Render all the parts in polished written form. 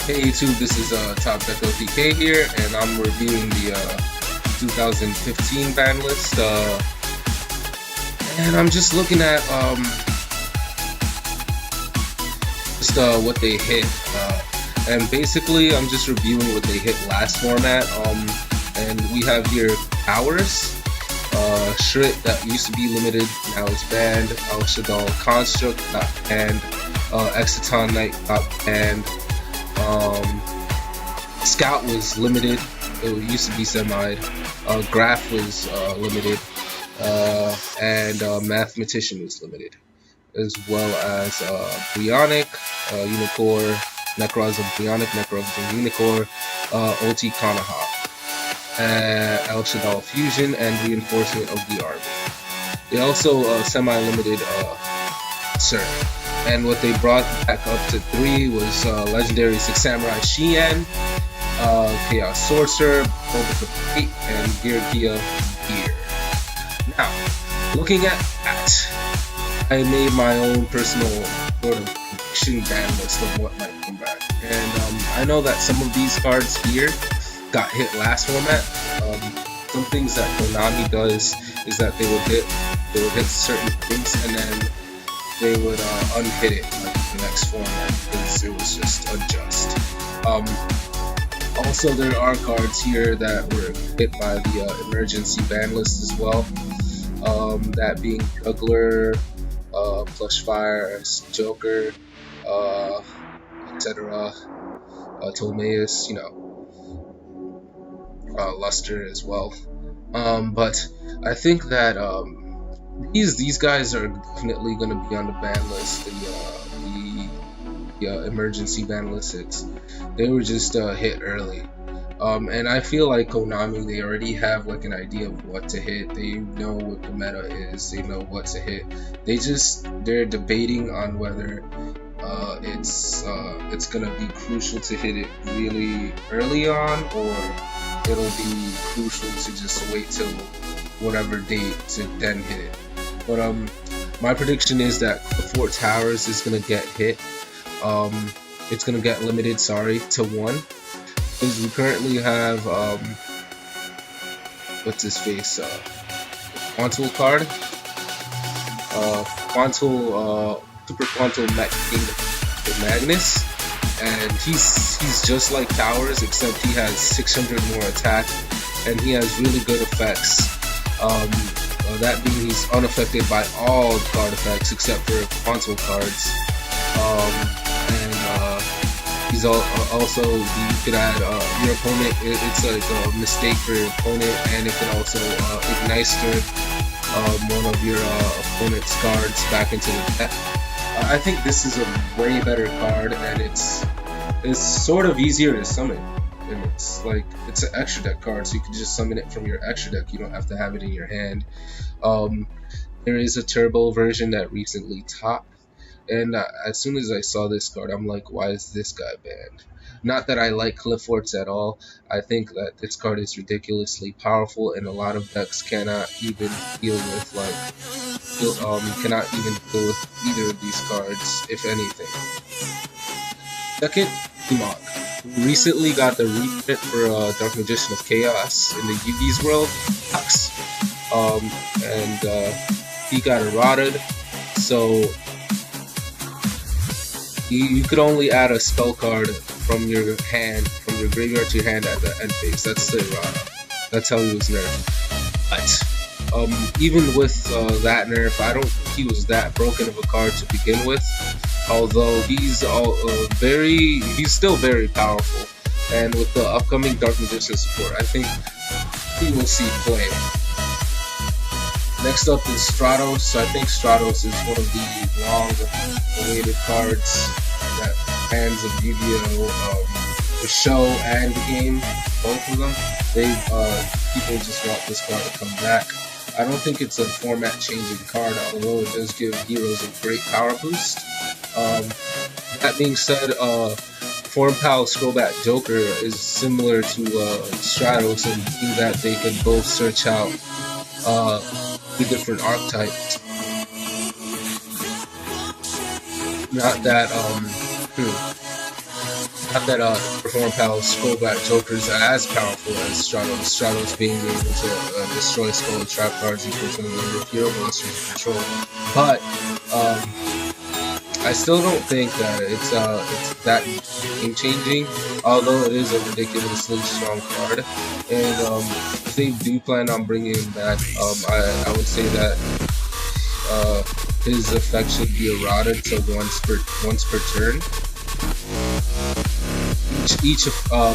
Hey YouTube, this is Top Deck LTK here, and I'm reviewing the 2015 ban list. And I'm just looking at what they hit, and basically I'm just reviewing what they hit last format. And we have here Powers, Shrit that used to be limited, now is banned. El Shaddai Construct got banned. Exciton Knight got banned. Scout was limited. It used to be semi. Graph was limited, and Mathematician was limited, as well as Bionic, Unicore, Necrozm Bionic, Necrozm Unicore, OT Konoha, El Shaddai Fusion, and Reinforcement of the Army. They also semi-limited Sir. And what they brought back up to 3 was Legendary 6 Samurai Shien, Chaos Sorcerer, Boba the Fate, and Gear. Now, looking at that, I made my own personal sort of prediction ban list of what might come back. And I know that some of these cards here got hit last format. Some things that Konami does is that they would hit certain things and then they would unhit it like the next format because it was just unjust. Also, there are cards here that were hit by the emergency ban list as well. That being Juggler, Plush Fire, Joker, etc. Tomeus, Luster as well. But I think that these guys are definitely going to be on the ban list. The emergency ban list. They were just hit early. And I feel like Konami, they already have like an idea of what to hit. They know what the meta is. They know what to hit. They're debating on whether it's gonna be crucial to hit it really early on, or it'll be crucial to just wait till whatever date to then hit it. But my prediction is that the Fort Towers is gonna get hit. It's gonna get limited, to 1. Because we currently have what's his face? Quantul card. Super Quantul Magnus. And he's just like Towers, except he has 600 more attack, and he has really good effects. That being he's unaffected by all card effects except for Quantul cards. He's also, you could add your opponent, it's like a mistake for your opponent, and it can also ignite one of your opponent's cards back into the deck. I think this is a way better card, and it's sort of easier to summon. And it's an extra deck card, so you can just summon it from your extra deck. You don't have to have it in your hand. There is a turbo version that recently topped, and as soon as I saw this card, I'm like, why is this guy banned? Not that I like Cliff Forts at all. I think that this card is ridiculously powerful, and a lot of decks cannot even deal with cannot even deal with either of these cards, if anything. Second, Emog. We recently got the reprint for Dark Magician of Chaos in the Yugi's world box, and he got eroded, so you could only add a spell card from your graveyard to your hand at the end phase. That's the errata. That's how he was nerfed. But even with that nerf, I don't think he was that broken of a card to begin with. Although he's still very powerful, and with the upcoming Dark Magician support, I think he will see play. Next up is Stratos. I think Stratos is one of the long-awaited cards that fans of Yu-Gi-Oh, the show and the game, both of them, people just want this card to come back. I don't think it's a format-changing card, although it does give heroes a great power boost. That being said, Form Pal Scrollback Joker is similar to Stratos in that they can both search out the different archetypes. Not that not that Reform Pal Skullback Jokers are as powerful as Stratos. Stratos being able to destroy Skull and Trap cards equal to the number of hero monsters you control. But I still don't think that it's that game changing, although it is a ridiculously strong card. And if they do plan on bringing him back, I would say that his effect should be eroded to once per turn.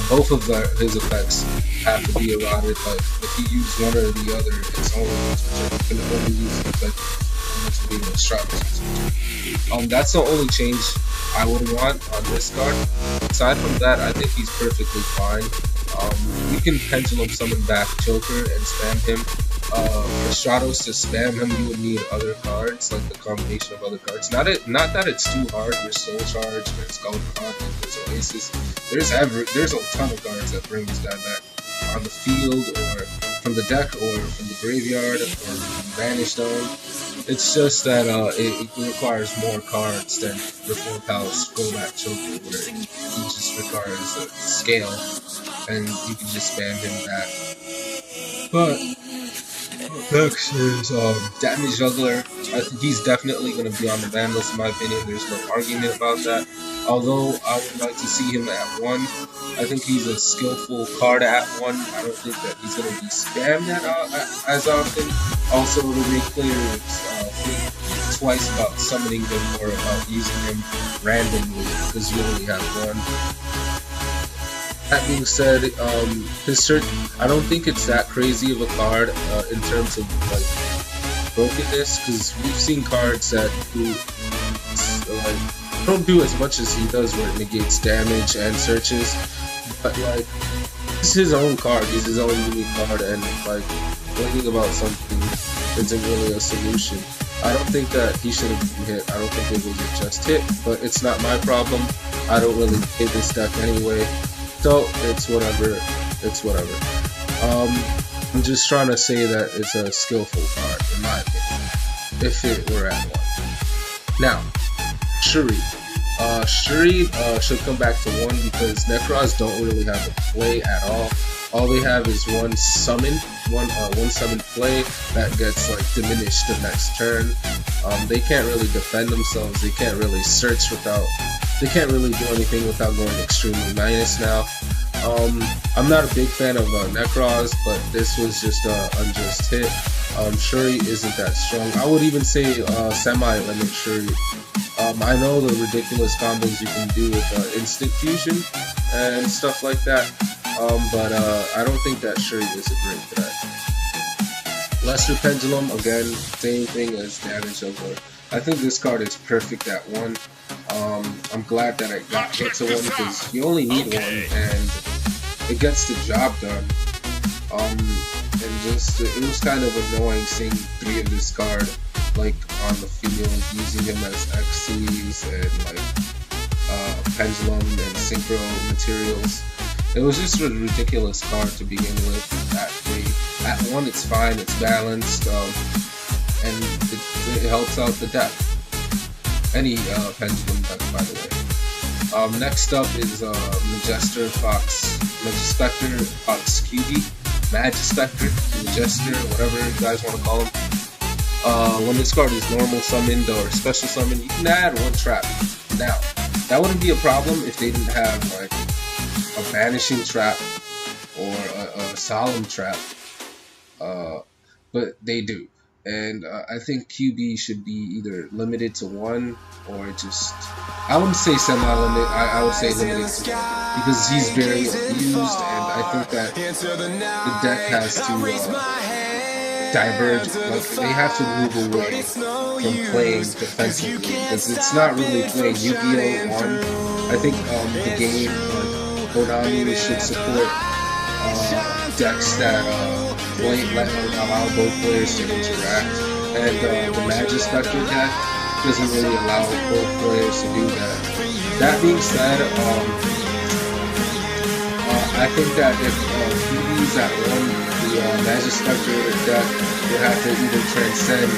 Both of his effects have to be eroded. Like if you use one or the other, it's only once per turn. You can only use the effect once being a Stratos. That's the only change I would want on this card. Aside from that, I think he's perfectly fine. You can pendulum summon back Joker and spam him. For Stratos to spam him, you would need other cards, like the combination of other cards. Not that it's too hard. There's Soul Charge, there's Gold Content, there's Oasis. There's a ton of cards that bring this guy back on the field, or from the deck, or from the graveyard, or from Banished Zone. It's just that it requires more cards than Reform Palace Skullback Joker, where he just requires a scale, and you can just spam him back. But next is Damage Juggler. I think he's definitely going to be on the ban list in my opinion. There's no argument about that. Although I would like to see him at 1. I think he's a skillful card at 1. I don't think that he's going to be spammed as often. Also, to make clear, think twice about summoning him or about using him randomly, because you only have 1. That being said, his search, I don't think it's that crazy of a card in terms of like brokenness, because we've seen cards that do don't do as much as he does, where it negates damage and searches. But like, it's his own card, he's his own unique card, and like complaining about something isn't really a solution. I don't think that he should have been hit. I don't think it was a just hit, but it's not my problem. I don't really hit this deck anyway. So it's whatever. I'm just trying to say that it's a skillful card, in my opinion, if it were at 1. Now, Shuri. Shuri should come back to 1 because Necros don't really have a play at all. All they have is one summon play that gets like diminished the next turn. They can't really defend themselves. They can't really search without. They can't really do anything without going extremely minus now. I'm not a big fan of Necros, but this was just an unjust hit. Shuri isn't that strong. I would even say semi-limit Shuri. I know the ridiculous combos you can do with instant fusion and stuff like that, but I don't think that Shuri is a great threat. Lesser Pendulum, again, same thing as Damage Juggler. I think this card is perfect at 1. I'm glad that I got hit to 1 because you only need 1 and it gets the job done. And just it was kind of annoying seeing 3 of this card like on the field, using him as XCs and like pendulum and synchro materials. It was just a ridiculous card to begin with. At 3, at 1 it's fine, it's balanced, and it helps out the deck. Any pendulum deck, by the way. Next up is Magispector Fox QB, Magispector, Magister, whatever you guys want to call him. When this card is normal summoned or special summoned, you can add 1 trap. Now, that wouldn't be a problem if they didn't have like a banishing trap or a solemn trap, but they do. And I think QB should be either limited to 1 or just, I wouldn't say semi-limit, I would say limited to 1 because he's very abused, and I think that the deck has to diverge, like they have to move away from playing defensively because it's not really playing Yu-Gi-Oh! 1. I think the game, Konami should support decks that allow both players to interact, and the Magispector deck doesn't really allow both players to do that. That being said, I think that if QB's at 1, the Magispector deck would have to either transcend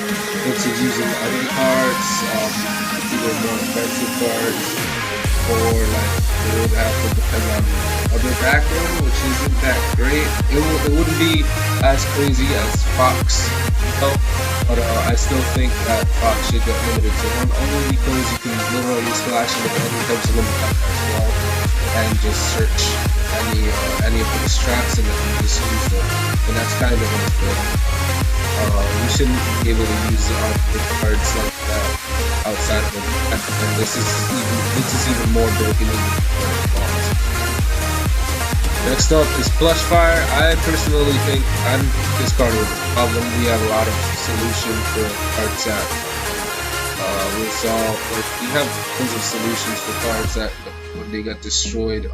into using other cards, either more offensive cards, or like It would have to depend on other background, which isn't that great. It wouldn't be as crazy as Fox, though, but I still think that Fox should get limited to one, only because you can literally splash it with any types of limit as well, and just search any of those tracks and then you just use them, and that's kind of unfair. You shouldn't be able to use the cards like that outside of them, and this is even more broken than boss. Next up is Plush Fire. I personally think this card was a problem. We have a lot of solution for cards that we have tons of solutions for cards that when they got destroyed,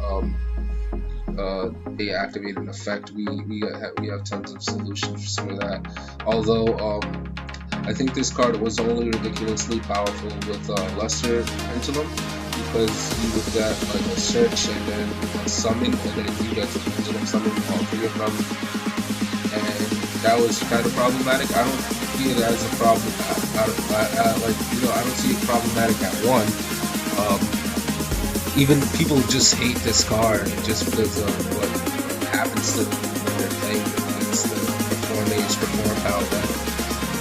they activate an effect. We have tons of solutions for some of that. Although I think this card was only ridiculously powerful with Lesser Pendulum, because you would get like a search and then a summon, and then you get the Pendulum summon all three of them, and that was kind of problematic. I don't see it as a problem I don't see it problematic at one. Even people just hate this card just because of what happens to them when they're playing against the Perform Age, Perform Power deck.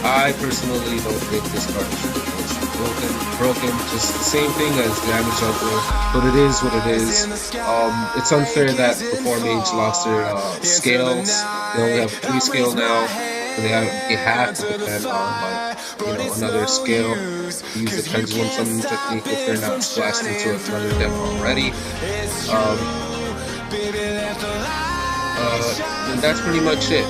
I personally don't think this card is ridiculously broken, just the same thing as Damage Juggler, but it is what it is. It's unfair that Perform Age lost their scales. They only have 3 scale now, and they have to depend on another scale. Use the Pendulum Summon technique if they're not splashed into another deck already. And that's pretty much it.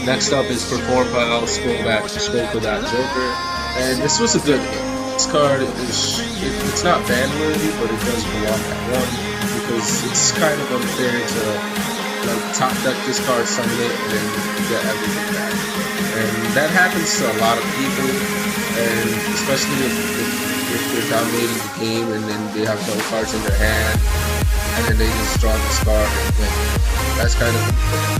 Next up is Perform Pile, scroll for that Joker, and this was a good hit. This card it's not ban worthy, but it does belong at 1, because it's kind of unfair to top deck this card, summon it, and then get everything back. And that happens to a lot of people, and especially if they're dominating the game and then they have no cards in their hand, and then they just draw this card and win. That's kind of unfair.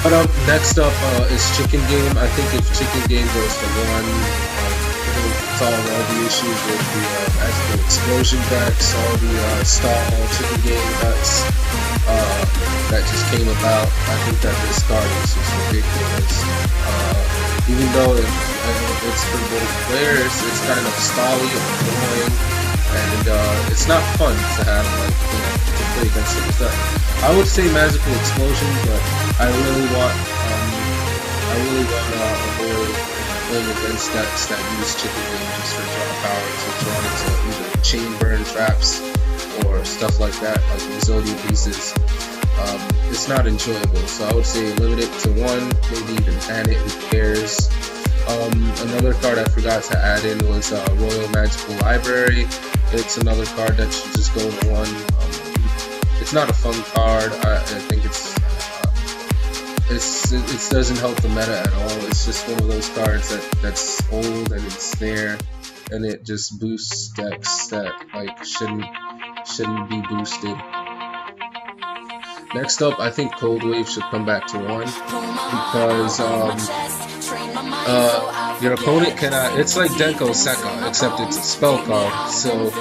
But next up is Chicken Game. I think if Chicken Game goes to 1, it'll solve all the issues with the magical explosion decks, all the stall Chicken Game decks that just came about. I think that this card is just ridiculous. Even though it's for both players, it's kind of stally and annoying, and it's not fun to have to play against it. I would say Magical Explosion, but I really want to avoid playing against decks that use Chicken Game just for draw power to draw into either chain burn traps or stuff like that, like Exodia pieces. It's not enjoyable, so I would say limit it to 1, maybe even ban it, who cares. Another card I forgot to add in was Royal Magical Library. It's another card that should just go to 1. It's not a fun card. I think it doesn't help the meta at all. It's just one of those cards that's old and it's there, and it just boosts decks that shouldn't be boosted. Next up, I think Cold Wave should come back to 1, because your opponent cannot. It's like Denko Sekka, except it's a spell card. So,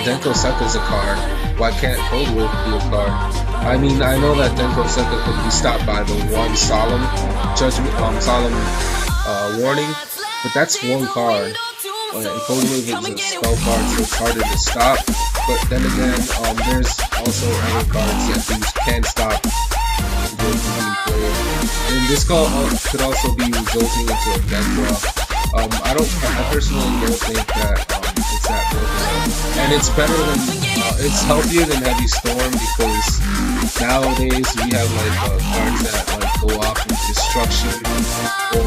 Denko Sekka is a card. Why can't Cold Wave be a card? I mean, I know that Denko Sekka could be stopped by the 1 solemn warning, but that's 1 card. And Cold Wave is a spell card, so it's harder to stop. But then again, there's also other cards that you can stop and this call could also be resulting into a deck draw. I personally don't think that it's that broken, and it's better than it's healthier than Heavy Storm, because nowadays we have cards that go off with destruction or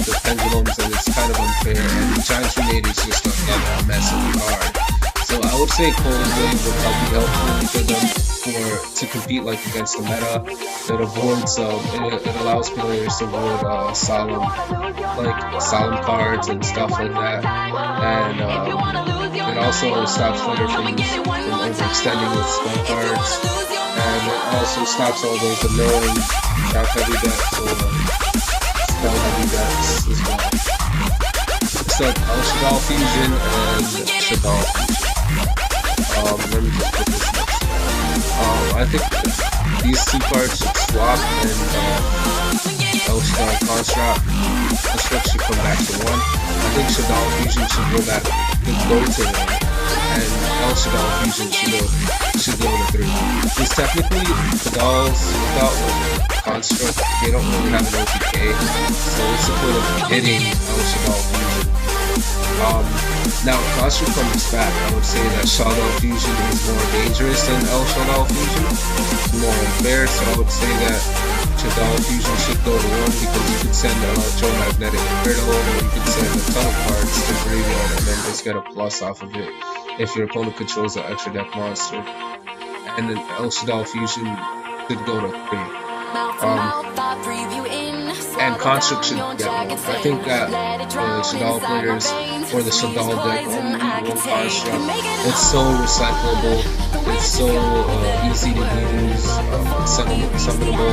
the pendulums, and it's kind of unfair. And Giant Grenade is just a mess of a card. So I would say Cold Wave would be helpful for them to compete against the meta. It avoids it allows players to avoid solemn cards and stuff like that, and it also stops players from overextending with spell cards, and it also stops all those annoying trap heavy decks or spell heavy decks as well. Next up, El Shadal Fusion and Shadal Fusion. Let me just put this next to that. I think these two cards should swap, and El Shadal Construct should come back to 1. I think Shadal Fusion should go to 1. And El Shadal Fusion should go to 3. Because technically, Shadals without Construct, they don't really have an OTK, so what's the point of hitting El Shadal Fusion? Now, if Construct comes back, I would say that Shadal Fusion is more dangerous than El Shadal Fusion, more unfair, so I would say that Shadal Fusion should go to 1 because you could send Electromagnetic Critical, or you could send a ton of cards to graveyard and then just get a plus off of it if your opponent controls an extra deck monster. And then El Shadal Fusion should go to 3. And Construct should get 1. I think that the Shadal players or the Shadal deck only need 1 Construct. It's so recyclable, it's so easy to use, summonable.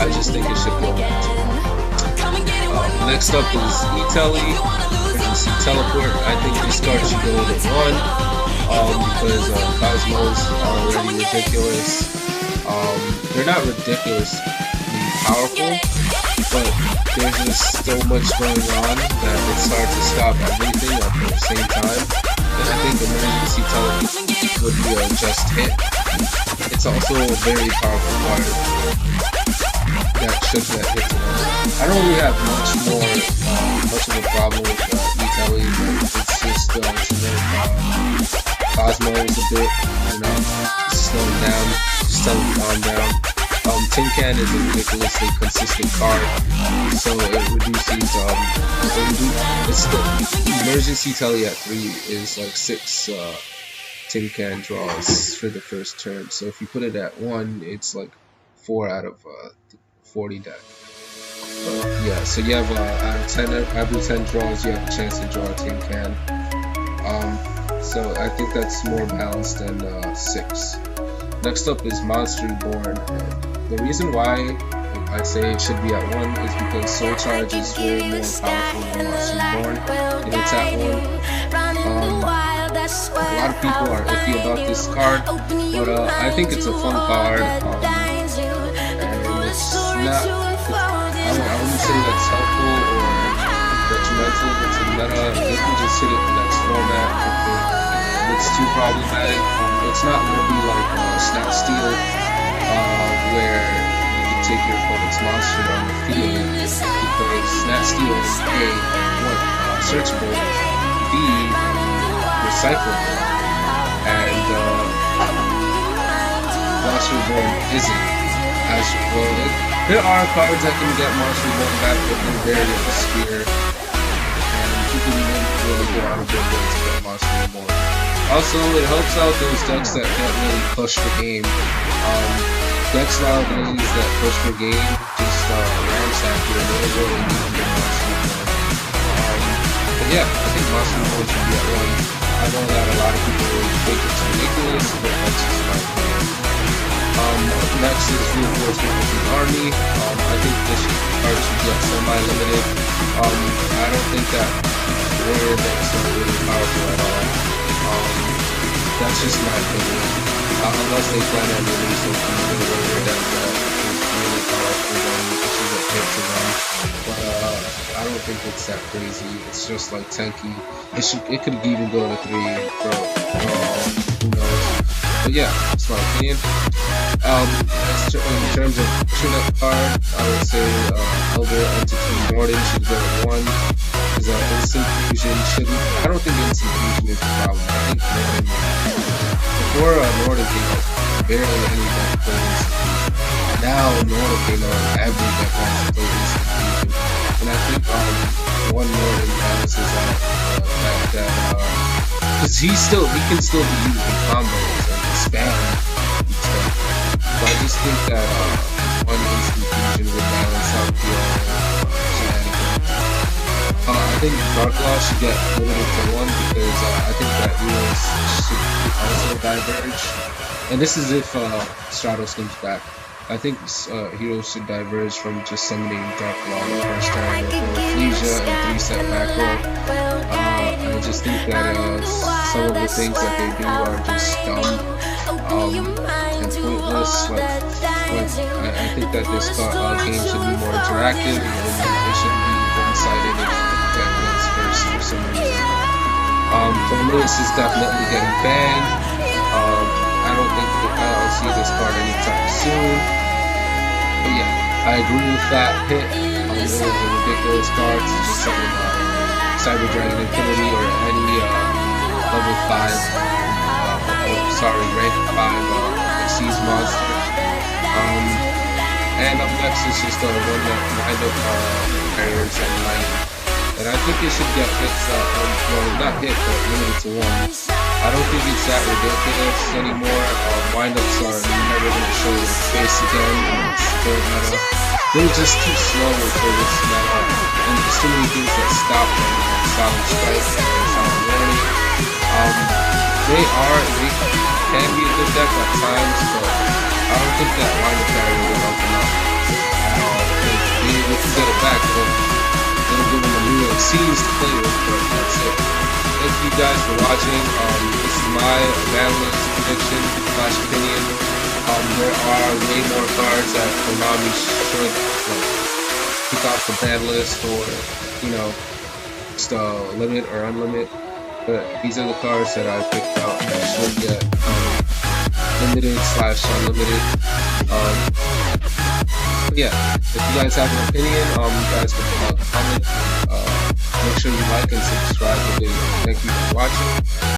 I just think it should go back to 1. Next up is E-Tele, Emergency Teleport. I think this card should go to 1. Because Cosmos are already ridiculous. They're not ridiculously powerful, but there's just so much going on that it's hard to stop everything at the same time. And I think Emergency Teleport would be a just hit. It's also a very powerful card that should get hit to 1. I don't really have much of a problem with E-Tele, but it's just to nerf Cosmos a bit, just slow him down, just tell him to calm down. Tin Can is a ridiculously consistent card, so it reduces, it's the Emergency Tele at 3 is like 6 Tin Can draws for the first turn, so if you put it at 1, it's like 4 out of 40 deck. Yeah, so you have out of 10, every 10 draws, you have a chance to draw a Tin Can. So I think that's more balanced than 6. Next up is Monster Reborn. The reason why I say it should be at 1 is because Soul Charge is way more powerful than Monster Reborn. If it's at 1. A lot of people are iffy about this card, but I think it's a fun card. And it's not, I wouldn't say that's helpful or detrimental to the meta. You can just hit it in the next format if it's too problematic. It's not going to be like Snap Steal, where you can take your opponent's monster on the field, because Snap Steal is A, searchable, B, recyclable, and Monster Reborn isn't as well. There are cards that can get Monster Reborn back, but they're very obscure, and people really go out of their way to get Monster Reborn. Also, it helps out those decks that can't really push the game. Decks nowadays that push the game just ransack you and they really need to get Monster Reborn. But yeah, I think Monster Reborn should be at 1. I know that a lot of people really think it's ridiculous, but that's just my opinion. Next is Reinforcement of the Army. I think this card should be semi-limited. I don't think that warrior decks are really powerful at all. That's just my opinion. Unless they plan on releasing a warrior deck that is really powerful and which is a hit to them. But I don't think it's that crazy. It's just like tanky. It could even go to 3 for who knows. But yeah, that's my opinion. In terms of pushing that card, I would say Elder Entity Norden should go to 1. Because Instant Fusion shouldn't. I don't think Instant Fusion is the problem. I think Norden, before Norden came out, barely any deck played Instant Fusion. Now Norden came out, every deck wants to play Instant Fusion. And I think one Norden balances out because he can still be used in combos and spam and stuff. So I just think that one Instant Fusion would balance out the shenanigans. I think Dark Law should get limited to 1 because I think that Eos should also diverge. And this is if Stratos comes back. I think heroes should diverge from just summoning Dark Law the first turn with Flesia and 3-set back row. I just think that some of the things that they do are just dumb and pointless. I think that this game should be more interactive, and it shouldn't be one-sided if that wins first for some reason. Banlist is definitely getting banned. I don't think I'll see this card anytime soon. But yeah, I agree with that hit. It was a ridiculous card to just summon Cyber Dragon Infinity or any level 5, rank 5 Xyz monster. And up next is just a wind up carriers and light. And I think it should get hits, well, not hit, but limited to 1. I don't think it's that ridiculous anymore. Windups are never going to show their face again. It's still meta. They're just too slow for this meta, and there's too many things that stop them, like Silent Strike and Silent Warning. They can be a good deck at times, but I don't think that Windup carrier will help them out at all. They can get it back, but it'll give them a new Xyz to play with, but that's it. Thank you guys for watching. This is my banlist prediction / opinion. There are way more cards that Konami should kick off the ban list, or just limit or unlimit. But these are the cards that I picked out that should get limited / unlimited. But yeah, if you guys have an opinion, you guys can comment. Make sure you like and subscribe to the video. Thank you for watching.